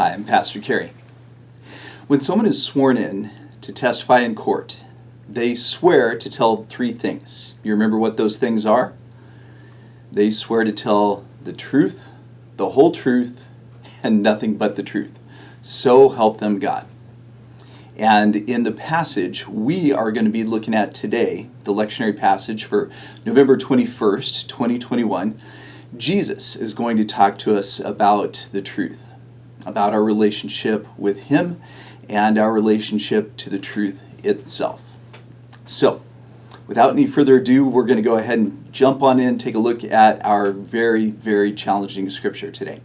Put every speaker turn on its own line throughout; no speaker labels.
Hi, I'm Pastor Kerry. When someone is sworn in to testify in court, they swear to tell three things. You remember what those things are? They swear to tell the truth, the whole truth, and nothing but the truth. So help them God. And in the passage we are going to be looking at today, the lectionary passage for November 21st, 2021, Jesus is going to talk to us about the truth, about our relationship with Him and our relationship to the truth itself. So, without any further ado, we're going to go ahead and jump on in, take a look at our very, very challenging scripture today.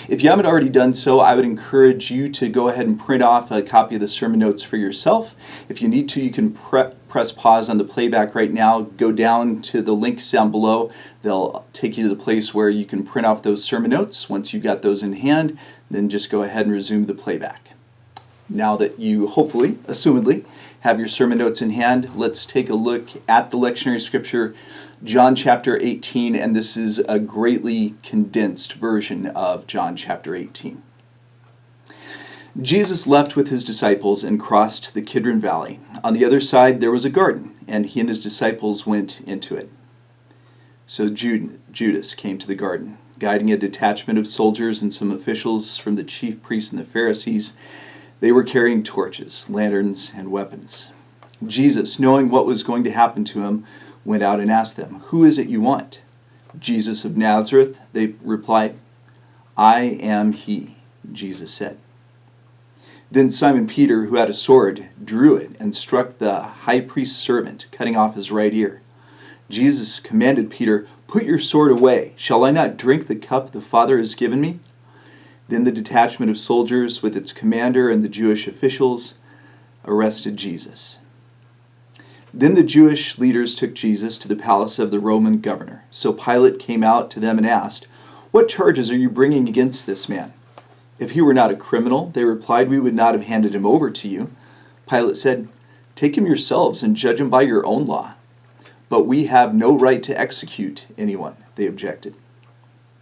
If you haven't already done so, I would encourage you to go ahead and print off a copy of the sermon notes for yourself. If you need to, you can press pause on the playback right now, go down to the links down below. They'll take you to the place where you can print off those sermon notes. Once you've got those in hand, then just go ahead and resume the playback. Now that you hopefully, assumedly, have your sermon notes in hand, let's take a look at the lectionary scripture, John chapter 18, and this is a greatly condensed version of John chapter 18. Jesus left with his disciples and crossed the Kidron Valley. On the other side there was a garden, and he and his disciples went into it. So Judas came to the garden, guiding a detachment of soldiers and some officials from the chief priests and the Pharisees. They were carrying torches, lanterns, and weapons. Jesus, knowing what was going to happen to him, went out and asked them, "Who is it you want?" "Jesus of Nazareth," they replied. "I am he," Jesus said. Then Simon Peter, who had a sword, drew it and struck the high priest's servant, cutting off his right ear. Jesus commanded Peter, "Put your sword away. Shall I not drink the cup the Father has given me?" Then the detachment of soldiers with its commander and the Jewish officials arrested Jesus. Then the Jewish leaders took Jesus to the palace of the Roman governor. So Pilate came out to them and asked, "What charges are you bringing against this man?" "If he were not a criminal," they replied, "we would not have handed him over to you." Pilate said, "Take him yourselves and judge him by your own law." "But we have no right to execute anyone," they objected.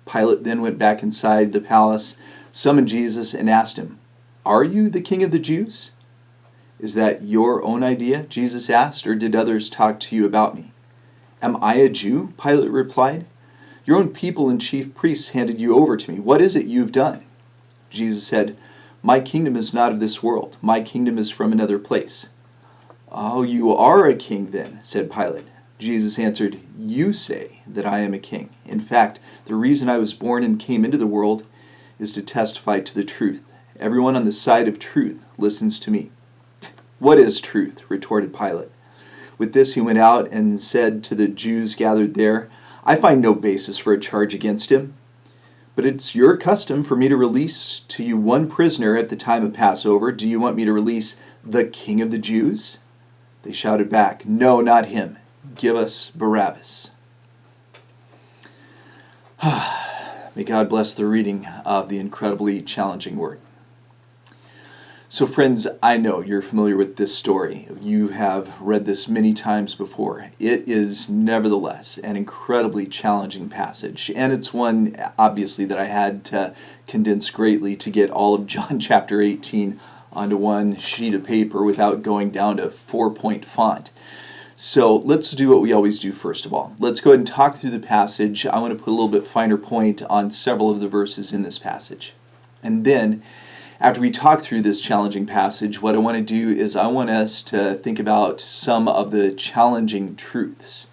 Pilate then went back inside the palace, summoned Jesus, and asked him, "Are you the king of the Jews?" "Is that your own idea?" Jesus asked, "or did others talk to you about me?" "Am I a Jew?" Pilate replied. "Your own people and chief priests handed you over to me. What is it you've done?" Jesus said, "My kingdom is not of this world. My kingdom is from another place." "Oh, you are a king then," said Pilate. Jesus answered, "You say that I am a king. In fact, the reason I was born and came into the world is to testify to the truth. Everyone on the side of truth listens to me." "What is truth?" retorted Pilate. With this he went out and said to the Jews gathered there, "I find no basis for a charge against him. But it's your custom for me to release to you one prisoner at the time of Passover. Do you want me to release the King of the Jews?" They shouted back, "No, not him. Give us Barabbas." May God bless the reading of the incredibly challenging word. So friends, I know you're familiar with this story. You have read this many times before. It is nevertheless an incredibly challenging passage, and it's one, obviously, that I had to condense greatly to get all of John chapter 18 onto one sheet of paper without going down to 4-point font. So let's do what we always do first of all. Let's go ahead and talk through the passage. I want to put a little bit finer point on several of the verses in this passage. And then, after we talk through this challenging passage, what I want to do is I want us to think about some of the challenging truths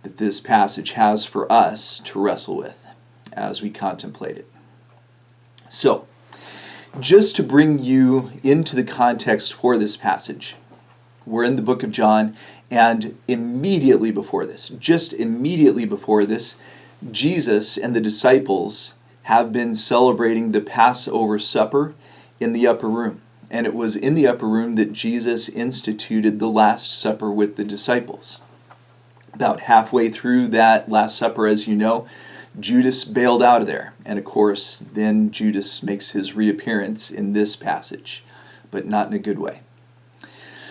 that this passage has for us to wrestle with as we contemplate it. So, just to bring you into the context for this passage, we're in the book of John, and immediately before this, Jesus and the disciples have been celebrating the Passover supper in the upper room. And it was in the upper room that Jesus instituted the Last Supper with the disciples. About halfway through that Last Supper, as you know, Judas bailed out of there. And of course, then Judas makes his reappearance in this passage, but not in a good way.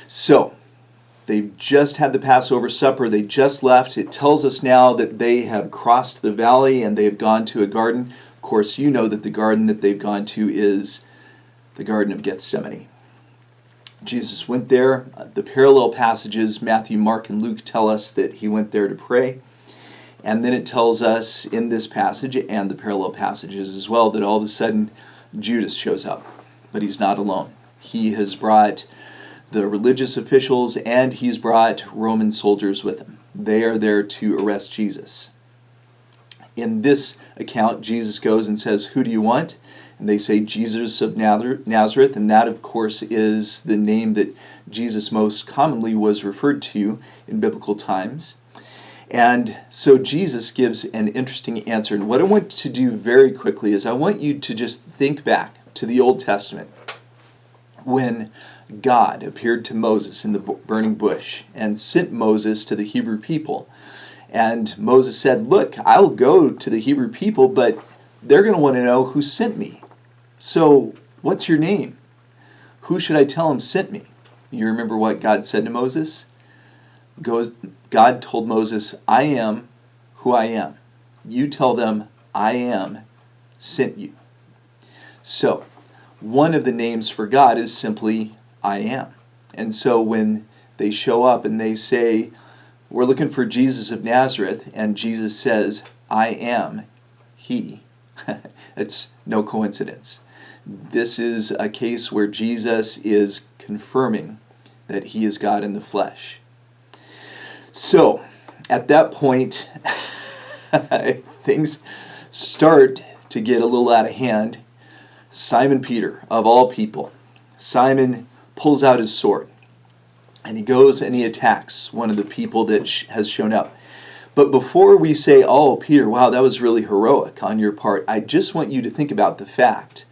So, they've just had the Passover supper. They just left. It tells us now that they have crossed the valley and they have gone to a garden. Of course, you know that the garden that they've gone to is the Garden of Gethsemane. Jesus went there. The parallel passages, Matthew, Mark, and Luke, tell us that he went there to pray. And then it tells us in this passage, and the parallel passages as well, that all of a sudden Judas shows up. But he's not alone. He has brought the religious officials and he's brought Roman soldiers with him. They are there to arrest Jesus. In this account, Jesus goes and says, "Who do you want?" And they say, "Jesus of Nazareth." And that, of course, is the name that Jesus most commonly was referred to in biblical times. And so Jesus gives an interesting answer. And what I want to do very quickly is I want you to just think back to the Old Testament when God appeared to Moses in the burning bush and sent Moses to the Hebrew people. And Moses said, "Look, I'll go to the Hebrew people, but they're going to want to know who sent me. So what's your name? Who should I tell them sent me?" You remember what God said to Moses? God told Moses, "I am who I am. You tell them I am sent you." So one of the names for God is simply I am. And so when they show up and they say, "We're looking for Jesus of Nazareth," and Jesus says, "I am he," it's no coincidence. This is a case where Jesus is confirming that he is God in the flesh. So, at that point, things start to get a little out of hand. Simon Peter, of all people, Simon pulls out his sword, and he goes and he attacks one of the people that has shown up. But before we say, "Oh, Peter, wow, that was really heroic on your part," I just want you to think about the fact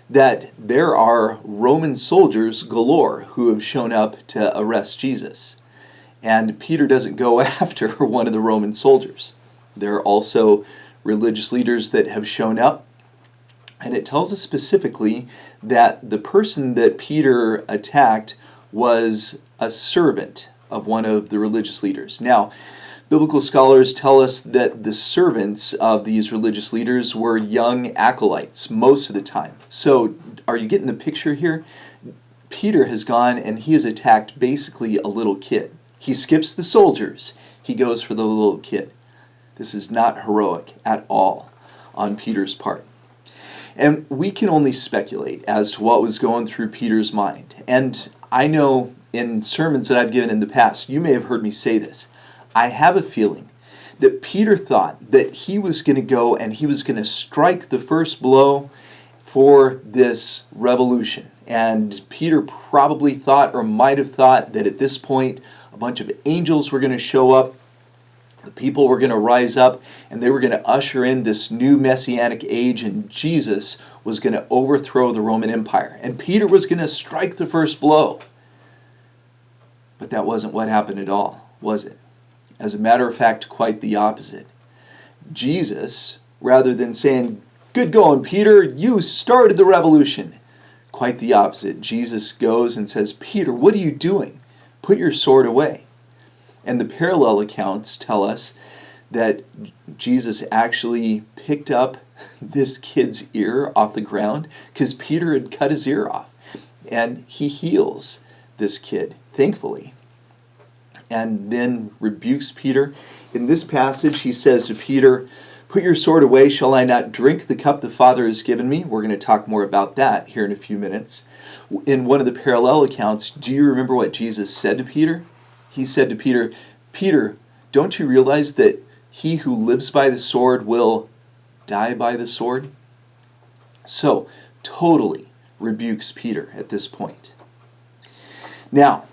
that there are Roman soldiers galore who have shown up to arrest Jesus. And Peter doesn't go after one of the Roman soldiers. There are also religious leaders that have shown up. And it tells us specifically that the person that Peter attacked was a servant of one of the religious leaders. Now, biblical scholars tell us that the servants of these religious leaders were young acolytes most of the time. So, are you getting the picture here? Peter has gone and he has attacked basically a little kid. He skips the soldiers. He goes for the little kid. This is not heroic at all on Peter's part. And we can only speculate as to what was going through Peter's mind. And I know in sermons that I've given in the past, you may have heard me say this. I have a feeling that Peter thought that he was going to go and he was going to strike the first blow for this revolution. And Peter probably thought, or might have thought, that at this point a bunch of angels were going to show up. The people were going to rise up and they were going to usher in this new messianic age, and Jesus was going to overthrow the Roman Empire. And Peter was going to strike the first blow. But that wasn't what happened at all, was it? As a matter of fact, quite the opposite. Jesus, rather than saying, "Good going, Peter, you started the revolution," quite the opposite. Jesus goes and says, "Peter, what are you doing? Put your sword away." And the parallel accounts tell us that Jesus actually picked up this kid's ear off the ground because Peter had cut his ear off. And he heals this kid, thankfully, and then rebukes Peter. In this passage, he says to Peter, "Put your sword away. Shall I not drink the cup the Father has given me?" We're going to talk more about that here in a few minutes. In one of the parallel accounts, do you remember what Jesus said to Peter? He said to Peter, "Peter, don't you realize that he who lives by the sword will die by the sword?" So, totally rebukes Peter at this point. Now,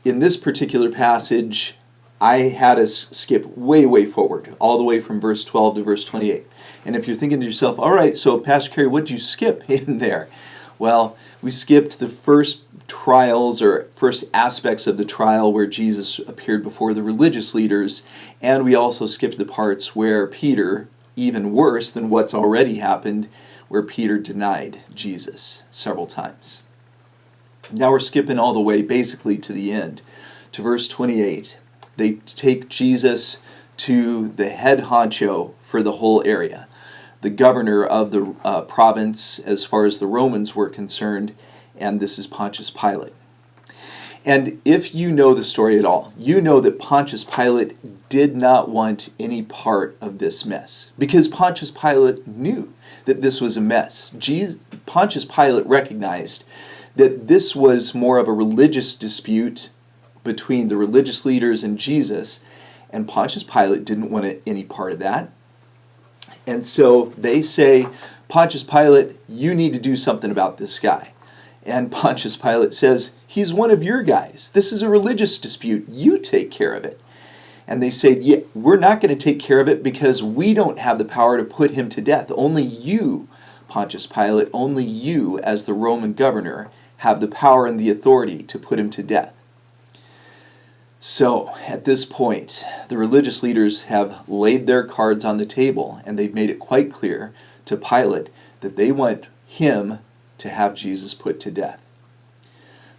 in this particular passage, I had us skip way forward, all the way from verse 12 to verse 28. And if you're thinking to yourself, all right, so Pastor Kerry, what did you skip in there? Well, we skipped the first trials or first aspects of the trial where Jesus appeared before the religious leaders, and we also skipped the parts where Peter, even worse than what's already happened, where Peter denied Jesus several times. Now we're skipping all the way basically to the end, to verse 28. They take Jesus to the head honcho for the whole area, the governor of the province as far as the Romans were concerned, and this is Pontius Pilate. And if you know the story at all, you know that Pontius Pilate did not want any part of this mess, because Pontius Pilate knew that this was a mess. Pontius Pilate recognized that this was more of a religious dispute between the religious leaders and Jesus, and Pontius Pilate didn't want any part of that. And so they say, Pontius Pilate, you need to do something about this guy. And Pontius Pilate says, he's one of your guys. This is a religious dispute. You take care of it. And they say, yeah, we're not going to take care of it because we don't have the power to put him to death. Only you, Pontius Pilate, only you as the Roman governor have the power and the authority to put him to death. So at this point, the religious leaders have laid their cards on the table, and they've made it quite clear to Pilate that they want him to have Jesus put to death.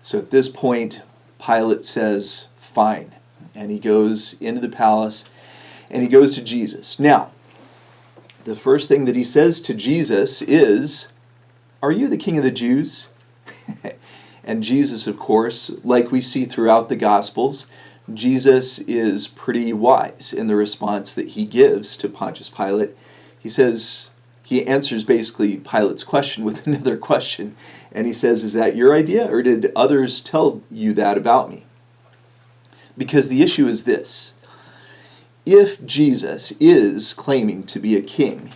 So at this point, Pilate says, fine. And he goes into the palace, and he goes to Jesus. Now, the first thing that he says to Jesus is, are you the king of the Jews? And Jesus, of course, like we see throughout the Gospels, Jesus is pretty wise in the response that he gives to Pontius Pilate. He answers basically Pilate's question with another question. And he says, is that your idea, or did others tell you that about me? Because the issue is this. If Jesus is claiming to be a king,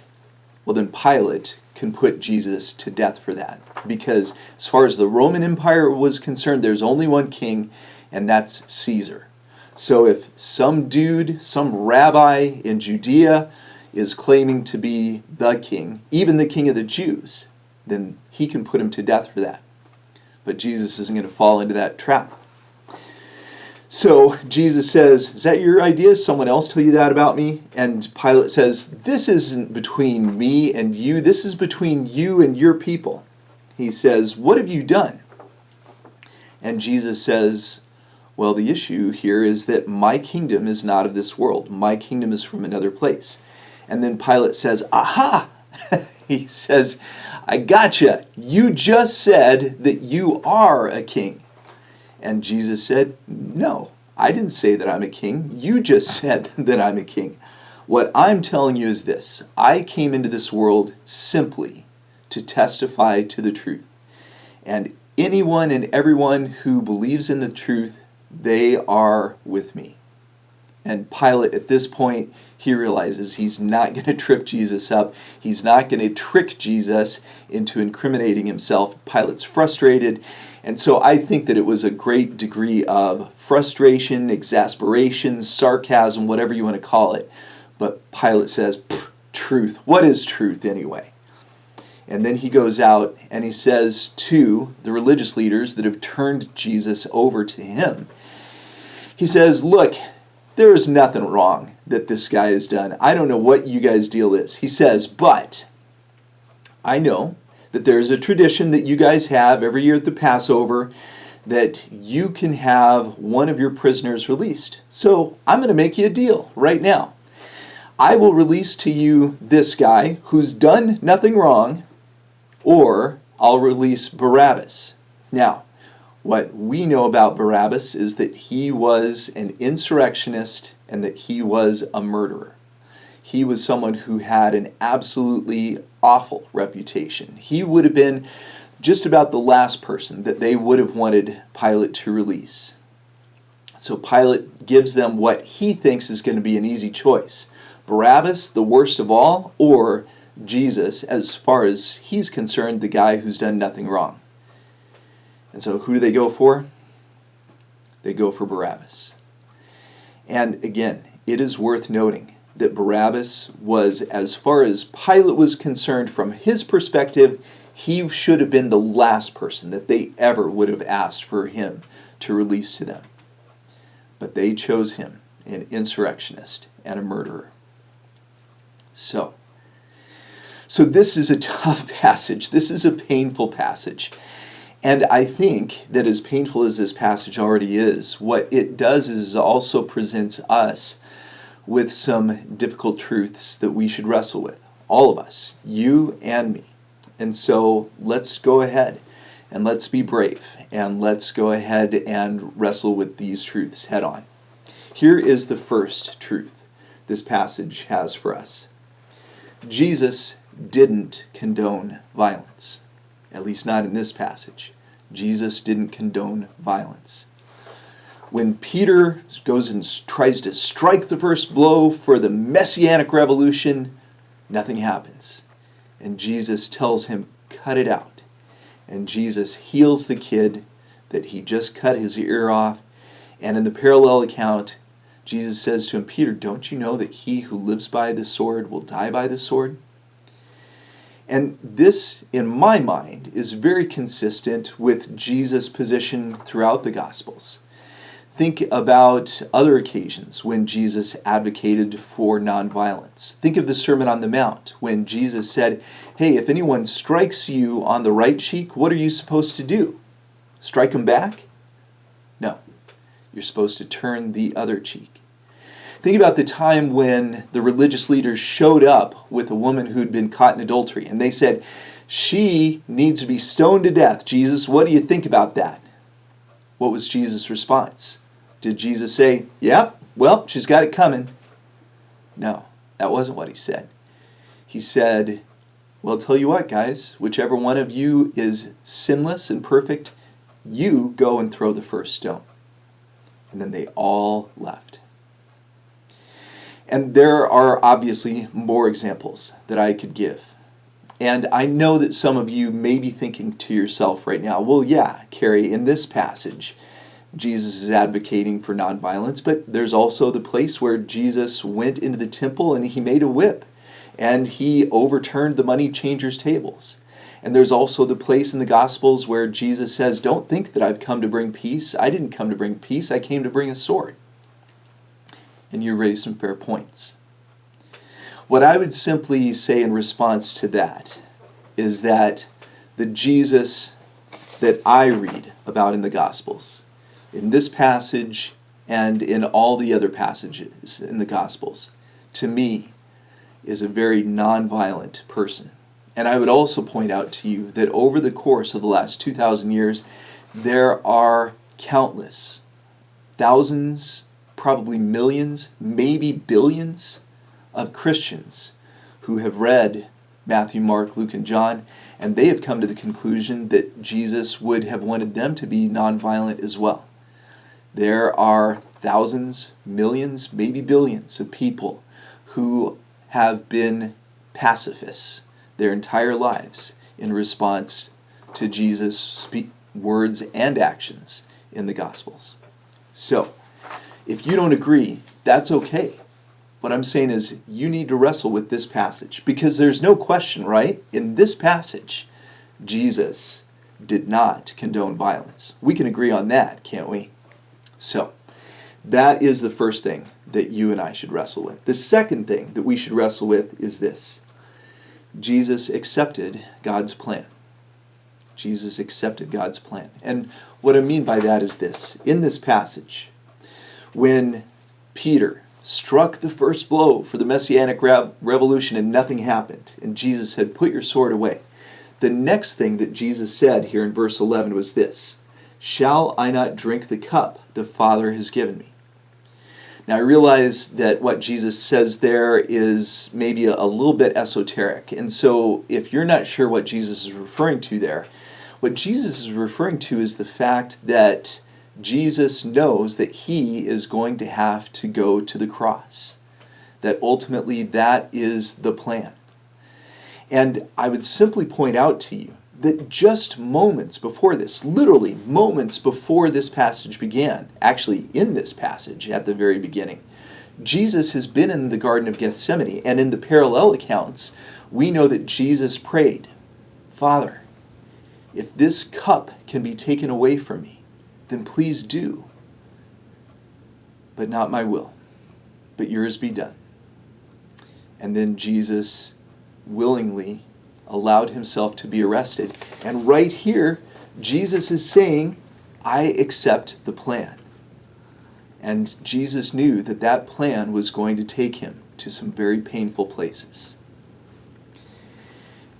well then Pilate can put Jesus to death for that. Because as far as the Roman Empire was concerned, there's only one king, and that's Caesar. So if some dude, some rabbi in Judea is claiming to be the king, even the king of the Jews, then he can put him to death for that. But Jesus isn't going to fall into that trap. So Jesus says, is that your idea? Someone else tell you that about me? And Pilate says, this isn't between me and you. This is between you and your people. He says, what have you done? And Jesus says, well, the issue here is that my kingdom is not of this world. My kingdom is from another place. And then Pilate says, aha! He says, I gotcha. You just said that you are a king. And Jesus said, no, I didn't say that I'm a king. You just said that I'm a king. What I'm telling you is this. I came into this world simply to testify to the truth. And anyone and everyone who believes in the truth, they are with me. And Pilate, at this point, he realizes he's not going to trip Jesus up. He's not going to trick Jesus into incriminating himself. Pilate's frustrated. And so I think that it was a great degree of frustration, exasperation, sarcasm, whatever you want to call it. But Pilate says, truth. What is truth anyway? And then he goes out and he says to the religious leaders that have turned Jesus over to him, he says, look, there is nothing wrong that this guy has done. I don't know what you guys' deal is. He says, but I know that there's a tradition that you guys have every year at the Passover that you can have one of your prisoners released. So I'm going to make you a deal right now. I will release to you this guy who's done nothing wrong, or I'll release Barabbas. Now, what we know about Barabbas is that he was an insurrectionist and that he was a murderer. He was someone who had an absolutely awful reputation. He would have been just about the last person that they would have wanted Pilate to release. So Pilate gives them what he thinks is going to be an easy choice. Barabbas, the worst of all, or Jesus, as far as he's concerned, the guy who's done nothing wrong. And so who do they go for? They go for Barabbas. And again, it is worth noting that Barabbas was, as far as Pilate was concerned, from his perspective, he should have been the last person that they ever would have asked for him to release to them. But they chose him, an insurrectionist and a murderer. So this is a tough passage. This is a painful passage. And I think that as painful as this passage already is, what it does is also presents us with some difficult truths that we should wrestle with. All of us, you and me. And so let's go ahead And let's be brave, and let's go ahead and wrestle with these truths head on. Here is the first truth this passage has for us. Jesus didn't condone violence, at least not in this passage. Jesus didn't condone violence. When Peter goes and tries to strike the first blow for the Messianic revolution, nothing happens. And Jesus tells him, cut it out. And Jesus heals the kid that he just cut his ear off. And in the parallel account, Jesus says to him, Peter, don't you know that he who lives by the sword will die by the sword? And this, in my mind, is very consistent with Jesus' position throughout the Gospels. Think about other occasions when Jesus advocated for nonviolence. Think of the Sermon on the Mount when Jesus said, hey, if anyone strikes you on the right cheek, what are you supposed to do? Strike them back? No. You're supposed to turn the other cheek. Think about the time when the religious leaders showed up with a woman who'd been caught in adultery, and they said, she needs to be stoned to death. Jesus, what do you think about that? What was Jesus' response? Did Jesus say, yep, well, she's got it coming? No, that wasn't what he said. He said, well, I'll tell you what, guys, whichever one of you is sinless and perfect, you go and throw the first stone. And then they all left. And there are obviously more examples that I could give. And I know that some of you may be thinking to yourself right now, well, yeah, Carrie, in this passage, Jesus is advocating for nonviolence, but there's also the place where Jesus went into the temple and he made a whip and he overturned the money changers' tables. And there's also the place in the Gospels where Jesus says, don't think that I've come to bring peace. I didn't come to bring peace. I came to bring a sword. And you raise some fair points. What I would simply say in response to that is that the Jesus that I read about in the Gospels, in this passage and in all the other passages in the Gospels, to me, is a very nonviolent person. And I would also point out to you that over the course of the last 2,000 years, there are countless, thousands, probably millions, maybe billions of Christians who have read Matthew, Mark, Luke, and John, and they have come to the conclusion that Jesus would have wanted them to be nonviolent as well. There are thousands, millions, maybe billions of people who have been pacifists their entire lives in response to Jesus' words and actions in the Gospels. So, if you don't agree, that's okay. What I'm saying is you need to wrestle with this passage because there's no question, right? In this passage, Jesus did not condone violence. We can agree on that, can't we? So, that is the first thing that you and I should wrestle with. The second thing that we should wrestle with is this. Jesus accepted God's plan. Jesus accepted God's plan. And what I mean by that is this. In this passage, when Peter struck the first blow for the Messianic revolution and nothing happened, and Jesus said, put your sword away, the next thing that Jesus said here in verse 11 was this, shall I not drink the cup the Father has given me? Now I realize that what Jesus says there is maybe a little bit esoteric, and so if you're not sure what Jesus is referring to there, what Jesus is referring to is the fact that Jesus knows that he is going to have to go to the cross. That ultimately that is the plan. And I would simply point out to you that just moments before this, literally moments before this passage began, actually in this passage at the very beginning, Jesus has been in the Garden of Gethsemane, and in the parallel accounts, we know that Jesus prayed, Father, if this cup can be taken away from me, then please do. But not my will, but yours be done. And then Jesus willingly allowed himself to be arrested. And right here, Jesus is saying, I accept the plan. And Jesus knew that that plan was going to take him to some very painful places.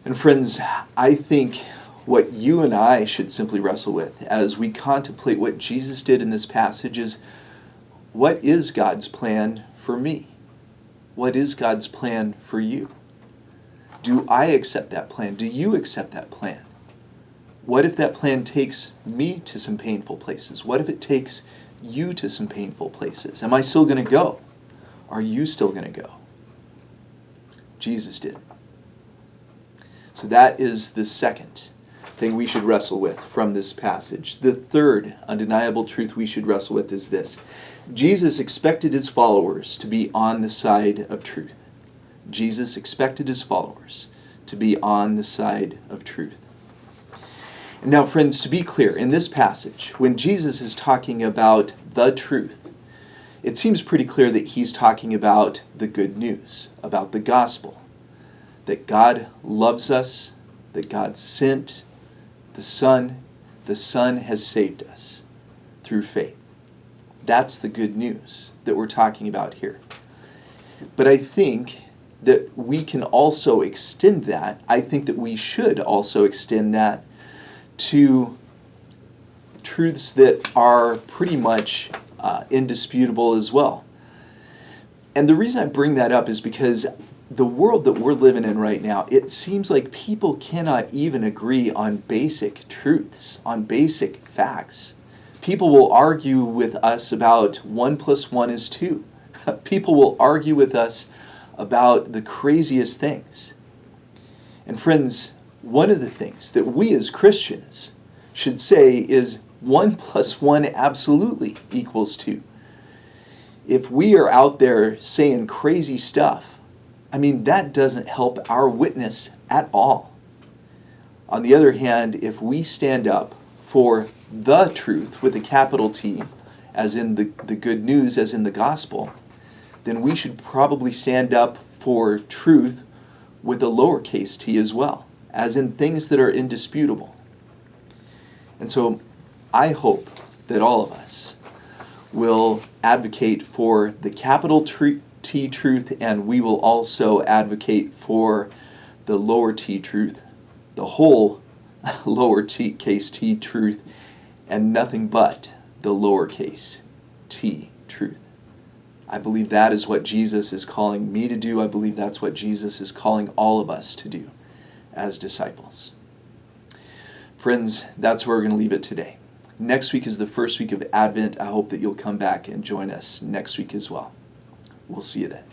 And friends, I think What you and I should simply wrestle with as we contemplate what Jesus did in this passage is, what is God's plan for me? What is God's plan for you? Do I accept that plan? Do you accept that plan? What if that plan takes me to some painful places? What if it takes you to some painful places? Am I still going to go? Are you still going to go? Jesus did. So that is the second thing we should wrestle with from this passage. The third undeniable truth we should wrestle with is this. Jesus expected his followers to be on the side of truth. Jesus expected his followers to be on the side of truth. And now, friends, to be clear, in this passage, when Jesus is talking about the truth, it seems pretty clear that he's talking about the good news, about the gospel, that God loves us, that God sent the Son has saved us through faith. That's the good news that we're talking about here. But I think that we can also extend that. I think that we should also extend that to truths that are pretty much indisputable as well. And the reason I bring that up is because the world that we're living in right now, it seems like people cannot even agree on basic truths, on basic facts. People will argue with us about 1 + 1 is 2. People will argue with us about the craziest things. And friends, one of the things that we as Christians should say is 1 + 1 absolutely equals 2. If we are out there saying crazy stuff, that doesn't help our witness at all. On the other hand, if we stand up for the truth with a capital T, as in the good news, as in the gospel, then we should probably stand up for truth with a lowercase t as well, as in things that are indisputable. And so I hope that all of us will advocate for the capital T truth, and we will also advocate for the lower t truth, the whole lowercase t truth, and nothing but the lowercase t truth. I believe that is what Jesus is calling me to do. I believe that's what Jesus is calling all of us to do as disciples. Friends, that's where we're going to leave it today. Next week is the first week of Advent. I hope that you'll come back and join us next week as well. We'll see you then.